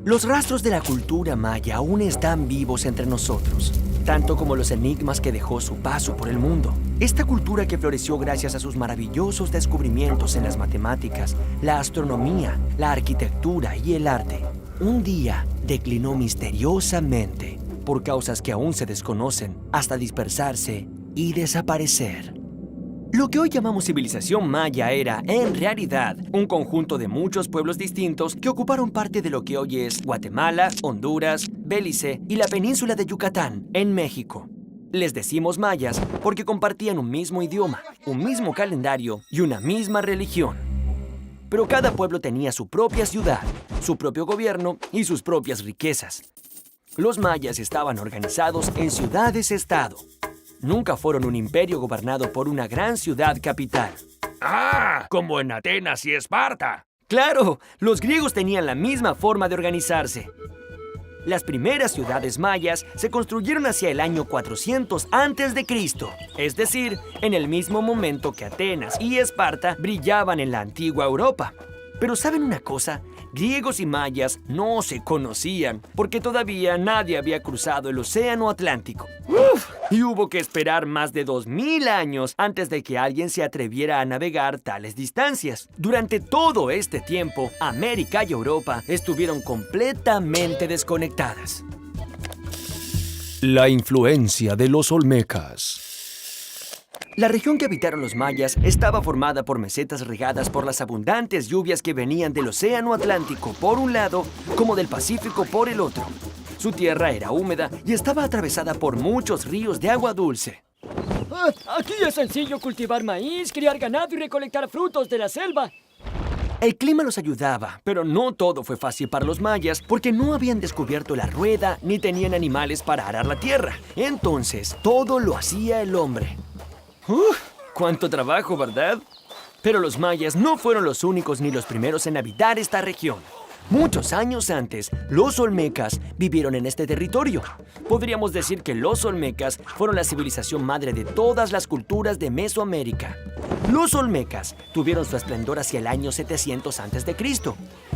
Los rastros de la cultura maya aún están vivos entre nosotros, tanto como los enigmas que dejó su paso por el mundo. Esta cultura que floreció gracias a sus maravillosos descubrimientos en las matemáticas, la astronomía, la arquitectura y el arte, un día declinó misteriosamente por causas que aún se desconocen, hasta dispersarse y desaparecer. Lo que hoy llamamos civilización maya era, en realidad, un conjunto de muchos pueblos distintos que ocuparon parte de lo que hoy es Guatemala, Honduras, Belice y la península de Yucatán, en México. Les decimos mayas porque compartían un mismo idioma, un mismo calendario y una misma religión. Pero cada pueblo tenía su propia ciudad, su propio gobierno y sus propias riquezas. Los mayas estaban organizados en ciudades-estado. Nunca fueron un imperio gobernado por una gran ciudad capital. ¡Ah! Como en Atenas y Esparta. ¡Claro! Los griegos tenían la misma forma de organizarse. Las primeras ciudades mayas se construyeron hacia el año 400 a.C., es decir, en el mismo momento que Atenas y Esparta brillaban en la antigua Europa. Pero ¿saben una cosa? Griegos y mayas no se conocían porque todavía nadie había cruzado el océano Atlántico. Y hubo que esperar más de 2000 años antes de que alguien se atreviera a navegar tales distancias. Durante todo este tiempo, América y Europa estuvieron completamente desconectadas. La influencia de los olmecas. La región que habitaron los mayas estaba formada por mesetas regadas por las abundantes lluvias que venían del océano Atlántico por un lado, como del Pacífico por el otro. Su tierra era húmeda y estaba atravesada por muchos ríos de agua dulce. Aquí es sencillo cultivar maíz, criar ganado y recolectar frutos de la selva. El clima los ayudaba, pero no todo fue fácil para los mayas porque no habían descubierto la rueda ni tenían animales para arar la tierra. Entonces, todo lo hacía el hombre. ¡Cuánto trabajo!, ¿verdad? Pero los mayas no fueron los únicos ni los primeros en habitar esta región. Muchos años antes, los olmecas vivieron en este territorio. Podríamos decir que los olmecas fueron la civilización madre de todas las culturas de Mesoamérica. Los olmecas tuvieron su esplendor hacia el año 700 a.C.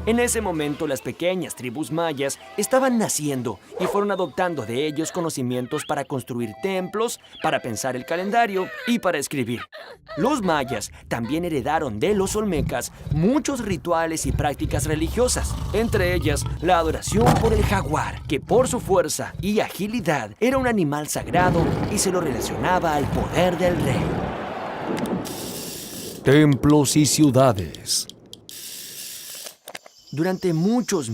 En ese momento, las pequeñas tribus mayas estaban naciendo y fueron adoptando de ellos conocimientos para construir templos, para pensar el calendario y para escribir. Los mayas también heredaron de los olmecas muchos rituales y prácticas religiosas, entre ellas la adoración por el jaguar, que por su fuerza y agilidad era un animal sagrado y se lo relacionaba al poder del rey. Templos y ciudades. Durante muchos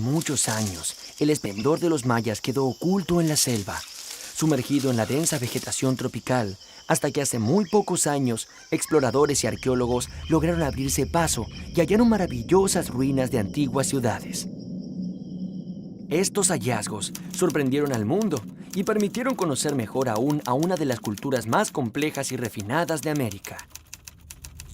años, el esplendor de los mayas quedó oculto en la selva, sumergido en la densa vegetación tropical, hasta que hace muy pocos años, exploradores y arqueólogos lograron abrirse paso y hallaron maravillosas ruinas de antiguas ciudades. Estos hallazgos sorprendieron al mundo y permitieron conocer mejor aún a una de las culturas más complejas y refinadas de América.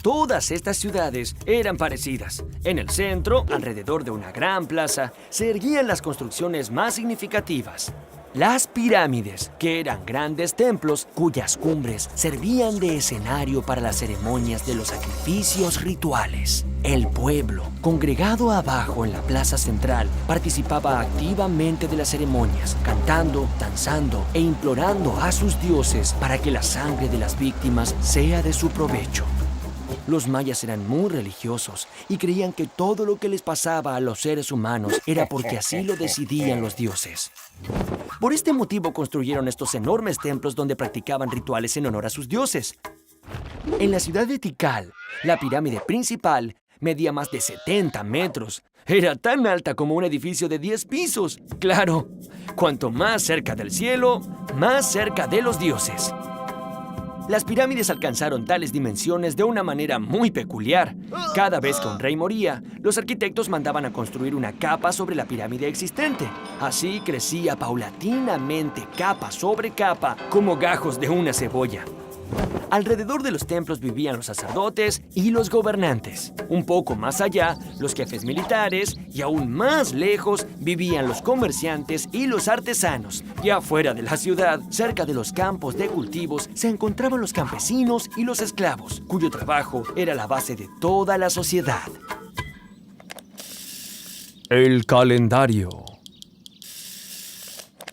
Todas estas ciudades eran parecidas. En el centro, alrededor de una gran plaza, se erguían las construcciones más significativas. Las pirámides, que eran grandes templos cuyas cumbres servían de escenario para las ceremonias de los sacrificios rituales. El pueblo, congregado abajo en la plaza central, participaba activamente de las ceremonias, cantando, danzando e implorando a sus dioses para que la sangre de las víctimas sea de su provecho. Los mayas eran muy religiosos y creían que todo lo que les pasaba a los seres humanos era porque así lo decidían los dioses. Por este motivo construyeron estos enormes templos donde practicaban rituales en honor a sus dioses. En la ciudad de Tikal, la pirámide principal medía más de 70 metros. Era tan alta como un edificio de 10 pisos. Claro, cuanto más cerca del cielo, más cerca de los dioses. Las pirámides alcanzaron tales dimensiones de una manera muy peculiar. Cada vez que un rey moría, los arquitectos mandaban a construir una capa sobre la pirámide existente. Así crecía paulatinamente, capa sobre capa, como gajos de una cebolla. Alrededor de los templos vivían los sacerdotes y los gobernantes. Un poco más allá, los jefes militares, y aún más lejos vivían los comerciantes y los artesanos. Y afuera de la ciudad, cerca de los campos de cultivos, se encontraban los campesinos y los esclavos, cuyo trabajo era la base de toda la sociedad. El calendario.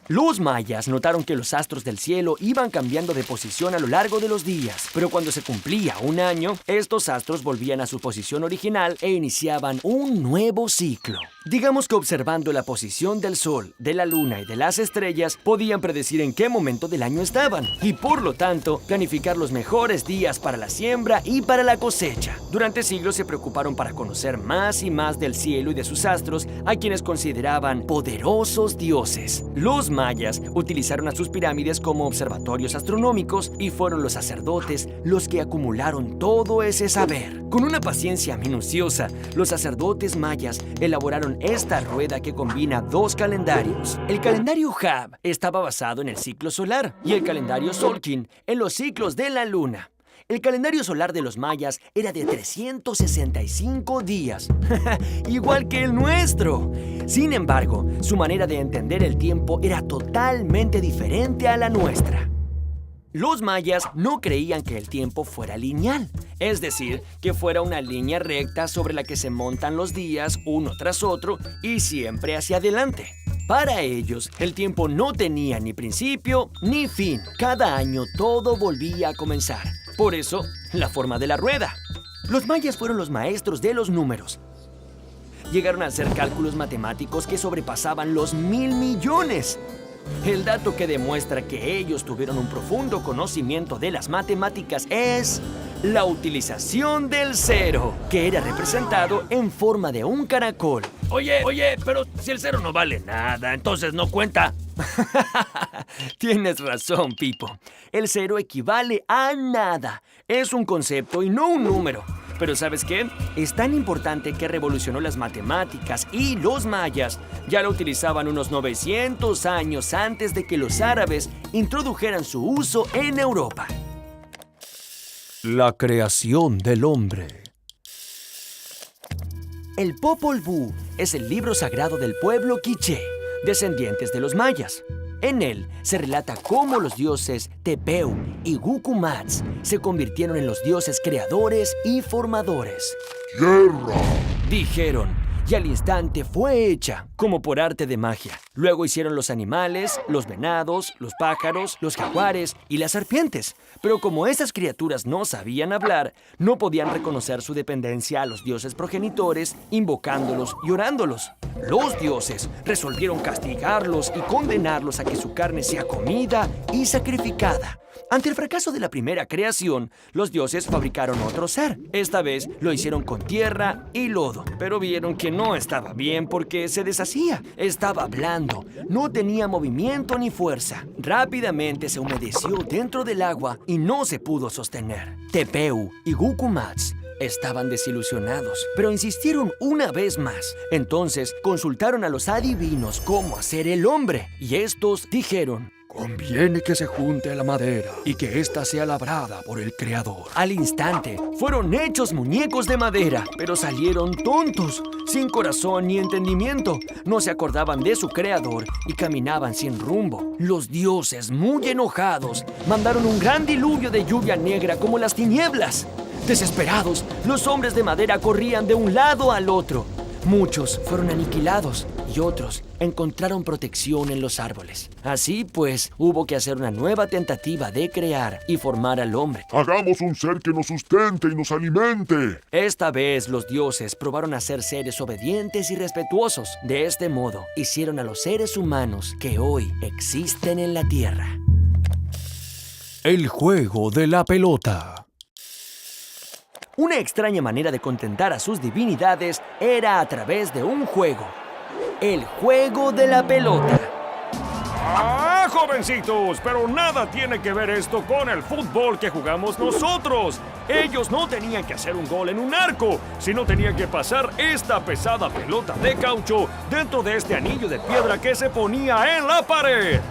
Los mayas notaron que los astros del cielo iban cambiando de posición a lo largo de los días, pero cuando se cumplía un año, estos astros volvían a su posición original e iniciaban un nuevo ciclo. Digamos que observando la posición del sol, de la luna y de las estrellas, podían predecir en qué momento del año estaban y, por lo tanto, planificar los mejores días para la siembra y para la cosecha. Durante siglos se preocuparon para conocer más y más del cielo y de sus astros, a quienes consideraban poderosos dioses. Los mayas utilizaron a sus pirámides como observatorios astronómicos y fueron los sacerdotes los que acumularon todo ese saber. Con una paciencia minuciosa, los sacerdotes mayas elaboraron esta rueda que combina dos calendarios. El calendario Hab estaba basado en el ciclo solar y el calendario Solkin en los ciclos de la luna. El calendario solar de los mayas era de 365 días, igual que el nuestro. Sin embargo, su manera de entender el tiempo era totalmente diferente a la nuestra. Los mayas no creían que el tiempo fuera lineal, es decir, que fuera una línea recta sobre la que se montan los días uno tras otro y siempre hacia adelante. Para ellos, el tiempo no tenía ni principio ni fin. Cada año todo volvía a comenzar. Por eso, la forma de la rueda. Los mayas fueron los maestros de los números. Llegaron a hacer cálculos matemáticos que sobrepasaban los 1,000 millones. El dato que demuestra que ellos tuvieron un profundo conocimiento de las matemáticas es la utilización del cero, que era representado en forma de un caracol. Oye, pero si el cero no vale nada, entonces no cuenta. Tienes razón, Pipo. El cero equivale a nada. Es un concepto y no un número. Pero ¿sabes qué? Es tan importante que revolucionó las matemáticas y los mayas ya lo utilizaban unos 900 años antes de que los árabes introdujeran su uso en Europa. La creación del hombre. El Popol Vuh es el libro sagrado del pueblo quiché, descendientes de los mayas. En él se relata cómo los dioses Tepeu y Gucumatz se convirtieron en los dioses creadores y formadores. ¡Tierra! Dijeron, y al instante fue hecha, como por arte de magia. Luego hicieron los animales, los venados, los pájaros, los jaguares y las serpientes. Pero como esas criaturas no sabían hablar, no podían reconocer su dependencia a los dioses progenitores, invocándolos y orándolos. Los dioses resolvieron castigarlos y condenarlos a que su carne sea comida y sacrificada. Ante el fracaso de la primera creación, los dioses fabricaron otro ser. Esta vez lo hicieron con tierra y lodo, pero vieron que no estaba bien porque se deshacía. Estaba blando, no tenía movimiento ni fuerza. Rápidamente se humedeció dentro del agua y no se pudo sostener. Tepeu y Gucumatz estaban desilusionados, pero insistieron una vez más. Entonces consultaron a los adivinos cómo hacer el hombre, y estos dijeron: Conviene que se junte la madera y que ésta sea labrada por el Creador. Al instante, fueron hechos muñecos de madera, pero salieron tontos, sin corazón ni entendimiento. No se acordaban de su creador y caminaban sin rumbo. Los dioses, muy enojados, mandaron un gran diluvio de lluvia negra como las tinieblas. Desesperados, los hombres de madera corrían de un lado al otro. Muchos fueron aniquilados y otros encontraron protección en los árboles. Así pues, hubo que hacer una nueva tentativa de crear y formar al hombre. Hagamos un ser que nos sustente y nos alimente. Esta vez los dioses probaron a ser seres obedientes y respetuosos. De este modo, hicieron a los seres humanos que hoy existen en la tierra. El juego de la pelota. Una extraña manera de contentar a sus divinidades era a través de un juego. El juego de la pelota. ¡Ah, jovencitos! Pero nada tiene que ver esto con el fútbol que jugamos nosotros. Ellos no tenían que hacer un gol en un arco, sino tenían que pasar esta pesada pelota de caucho dentro de este anillo de piedra que se ponía en la pared.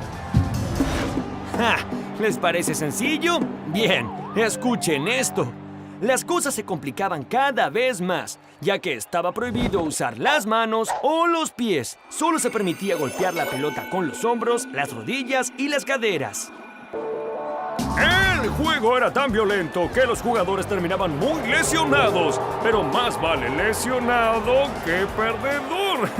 ¡Ja! ¿Les parece sencillo? Bien, escuchen esto. Las cosas se complicaban cada vez más, ya que estaba prohibido usar las manos o los pies. Solo se permitía golpear la pelota con los hombros, las rodillas y las caderas. El juego era tan violento que los jugadores terminaban muy lesionados, pero más vale lesionado que perdedor.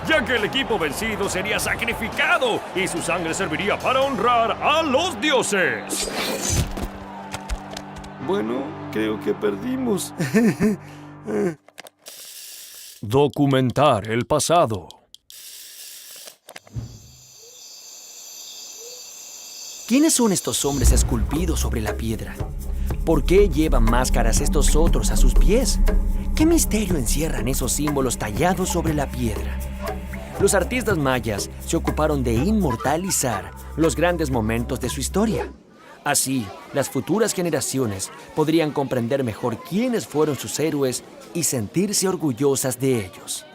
ya que el equipo vencido sería sacrificado y su sangre serviría para honrar a los dioses. Bueno, creo que perdimos. Documentar el pasado. ¿Quiénes son estos hombres esculpidos sobre la piedra? ¿Por qué llevan máscaras estos otros a sus pies? ¿Qué misterio encierran esos símbolos tallados sobre la piedra? Los artistas mayas se ocuparon de inmortalizar los grandes momentos de su historia. Así, las futuras generaciones podrían comprender mejor quiénes fueron sus héroes y sentirse orgullosas de ellos.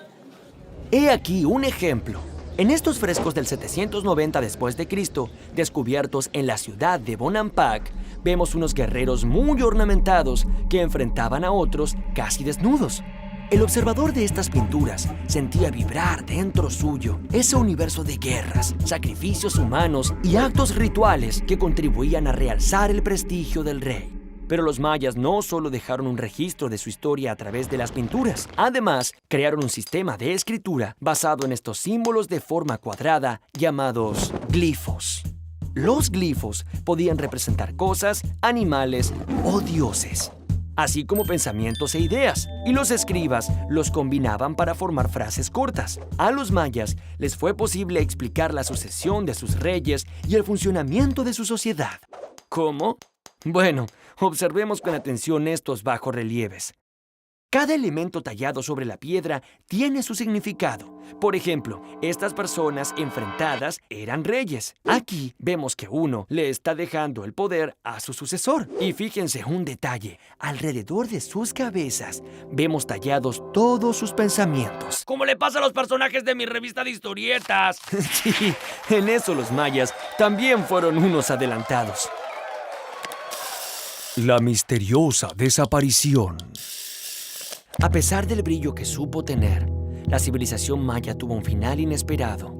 He aquí un ejemplo. En estos frescos del 790 después de Cristo, descubiertos en la ciudad de Bonampak, vemos unos guerreros muy ornamentados que enfrentaban a otros casi desnudos. El observador de estas pinturas sentía vibrar dentro suyo ese universo de guerras, sacrificios humanos y actos rituales que contribuían a realzar el prestigio del rey. Pero los mayas no solo dejaron un registro de su historia a través de las pinturas, además crearon un sistema de escritura basado en estos símbolos de forma cuadrada llamados glifos. Los glifos podían representar cosas, animales o dioses, así como pensamientos e ideas, y los escribas los combinaban para formar frases cortas. A los mayas les fue posible explicar la sucesión de sus reyes y el funcionamiento de su sociedad. ¿Cómo? Bueno, observemos con atención estos bajorrelieves. Cada elemento tallado sobre la piedra tiene su significado. Por ejemplo, estas personas enfrentadas eran reyes. Aquí vemos que uno le está dejando el poder a su sucesor. Y fíjense un detalle, alrededor de sus cabezas vemos tallados todos sus pensamientos. ¿Cómo le pasa a los personajes de mi revista de historietas? Sí, en eso los mayas también fueron unos adelantados. La misteriosa desaparición. A pesar del brillo que supo tener, la civilización maya tuvo un final inesperado.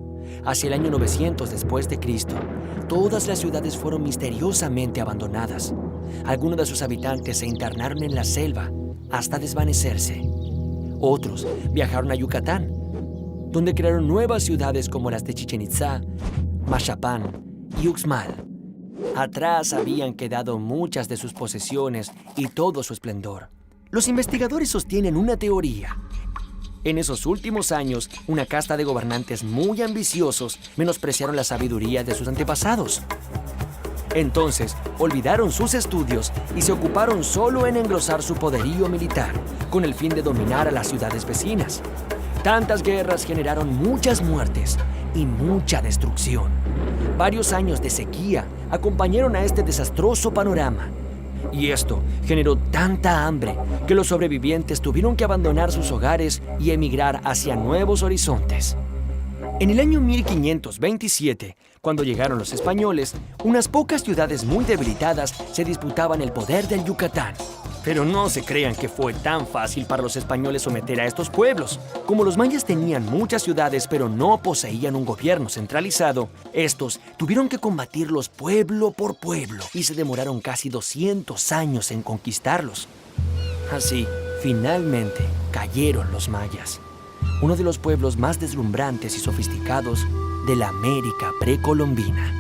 Hacia el año 900 después de Cristo, todas las ciudades fueron misteriosamente abandonadas. Algunos de sus habitantes se internaron en la selva hasta desvanecerse. Otros viajaron a Yucatán, donde crearon nuevas ciudades como las de Chichén Itzá, Maxapán y Uxmal. Atrás habían quedado muchas de sus posesiones y todo su esplendor. Los investigadores sostienen una teoría. En esos últimos años, una casta de gobernantes muy ambiciosos menospreciaron la sabiduría de sus antepasados. Entonces, olvidaron sus estudios y se ocuparon solo en engrosar su poderío militar, con el fin de dominar a las ciudades vecinas. Tantas guerras generaron muchas muertes y mucha destrucción. Varios años de sequía acompañaron a este desastroso panorama. Y esto generó tanta hambre que los sobrevivientes tuvieron que abandonar sus hogares y emigrar hacia nuevos horizontes. En el año 1527, cuando llegaron los españoles, unas pocas ciudades muy debilitadas se disputaban el poder del Yucatán. Pero no se crean que fue tan fácil para los españoles someter a estos pueblos. Como los mayas tenían muchas ciudades pero no poseían un gobierno centralizado, estos tuvieron que combatirlos pueblo por pueblo y se demoraron casi 200 años en conquistarlos. Así, finalmente, cayeron los mayas, uno de los pueblos más deslumbrantes y sofisticados de la América precolombina.